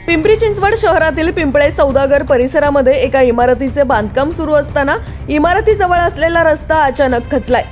पिंपरी चिंचवड शहरातील पिंपळे सौदागर परिसरामध्ये एका इमारतीचे बांधकाम सुरू असताना इमारतीजवळ असलेला रस्ता अचानक खचलाय।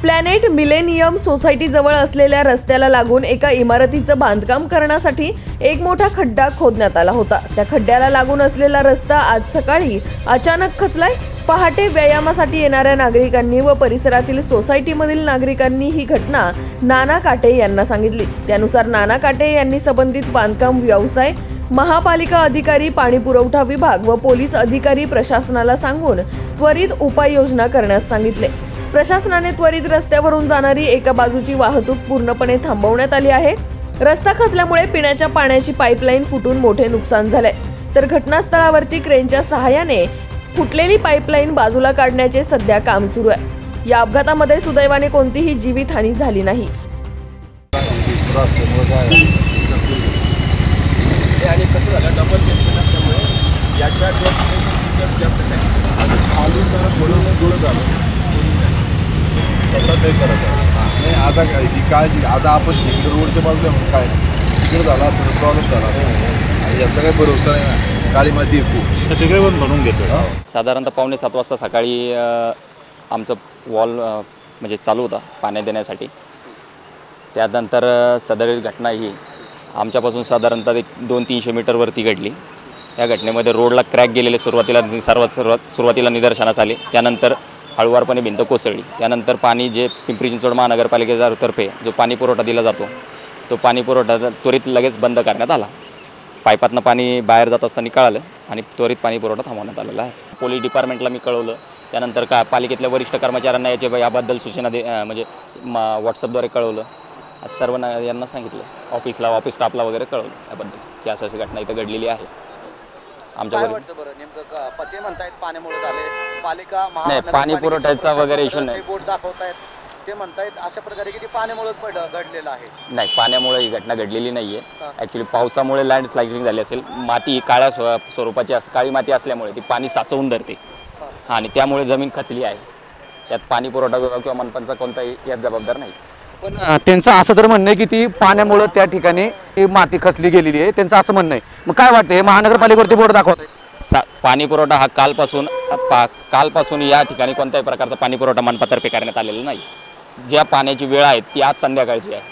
प्लॅनेट मिलेनियम सोसायटी जवळ असलेल्या रस्त्याला लागून एका इमारतीचं बांधकाम करण्यासाठी एक मोठा खड्डा खोदण्यात आला होता। त्या खड्ड्याला लागून असलेला रस्ता आज सकाळी अचानक खचलाय। पहाटे व्यायामासाठी येणाऱ्या नागरिकांनी व परिसरातील सोसायटीमधील नागरिकांनी ही घटना नाना काटे यांना सांगितली। त्यानुसार नाना काटे यांनी संबंधित बांधकाम व्यवसाय, महापालिका अधिकारी, पाणी पुरवठा विभाग व पोलीस अधिकारी प्रशासनाला सांगून त्वरित उपाययोजना करण्यास सांगितले। प्रशासनाने त्वरित रस्त्यावरून जाणारी एका बाजूची वाहतूक पूर्णपणे थांबवण्यात आली आहे। रस्ता खचल्यामुळे पिण्याच्या पाण्याची पाईपलाईन फुटून मोठे नुकसान झाले, तर घटनास्थळावरती क्रेनच्या सहाय्याने फुटलेली पाईपलाईन बाजूला काढण्याचे सध्या काम सुरू आहे। या अपघातामध्ये सुदैवाने कोणतीही जीवितहानी झाली नाही। आणि कसं झालं, डबल बेसमेंट असल्यामुळे याच्या जास्त काही खालून जरा थोडं झालं ते करत आहे। नाही आता काय ही काळजी, आता आपण इकडे रोडच्या बाजूला म्हणून काय तिकडे झाला थोडं प्रॉब्लेम झाला आणि याचा काही भरोसा नाही ना, काळी माती खूप तिकडे पण बनवून घेतो। साधारणतः 6:45 वाजता सकाळी आमचं वॉल म्हणजे चालू होता पाणी देण्यासाठी। त्यानंतर सदरील घटना ही आमच्यापासून साधारणतः 200-300 मीटरवरती घडली। या घटनेमध्ये रोडला क्रॅक गेलेले सुरुवातीला निदर्शनास आले। त्यानंतर हळूवारपणे भिंत कोसळली। त्यानंतर पाणी जे पिंपरी चिंचवड महानगरपालिकेतर्फे जो पाणी पुरवठा दिला जातो, तो पाणी पुरवठा त्वरित लगेच बंद करण्यात आला। पाईपातनं पाणी बाहेर जात असताना कळालं आणि त्वरित पाणी पुरवठा थांबवण्यात आलेला आहे। पोलीस डिपार्टमेंटला मी कळवलं। त्यानंतर पालिकेतल्या वरिष्ठ कर्मचाऱ्यांना याबद्दल सूचना म्हणजे व्हॉट्सअपद्वारे कळवलं। सर्व यांना सांगितलं, ऑफिस स्टाफला वगैरे कळवलं याबद्दल की अशी घटना इथं घडलेली आहे। आमच्यावर पते म्हणतायत पाण्यामुळे झाले, पालिका नाही पाणी पुरवठ्याचा वगैरे इश्यू नाही, बोर्ड दाखवतायत ते म्हणतायत अशा प्रकारे की पाण्यामुळेच घडलेलं आहे। नाही, पाण्यामुळे ही घटना घडलेली नाहीये। ॲक्च्युली पावसामुळे लँडस्लाइडिंग झाली असेल। माती काळ्या स्वरूपाची काळी माती असल्यामुळे ती पाणी साचवून धरते आणि त्यामुळे जमीन खचली आहे। त्यात पाणी पुरवठा विभाग किंवा मनपाचा कोणताही यात जबाबदार नाही। पण त्यांचं असं तर म्हणणं आहे की ती पाण्यामुळे त्या ठिकाणी माती खचली गेलेली आहे, त्यांचं असं म्हणणं आहे। मग काय वाटतं, हे महानगरपालिकेवरती बोर्ड दाखवत पाणी पुरवठा हा कालपासून या ठिकाणी कोणत्याही प्रकारचा पाणी पुरवठा मनपातर्फे करण्यात आलेला नाही। ज्या पाण्याची वेळ आहे ती आज संध्याकाळची आहे।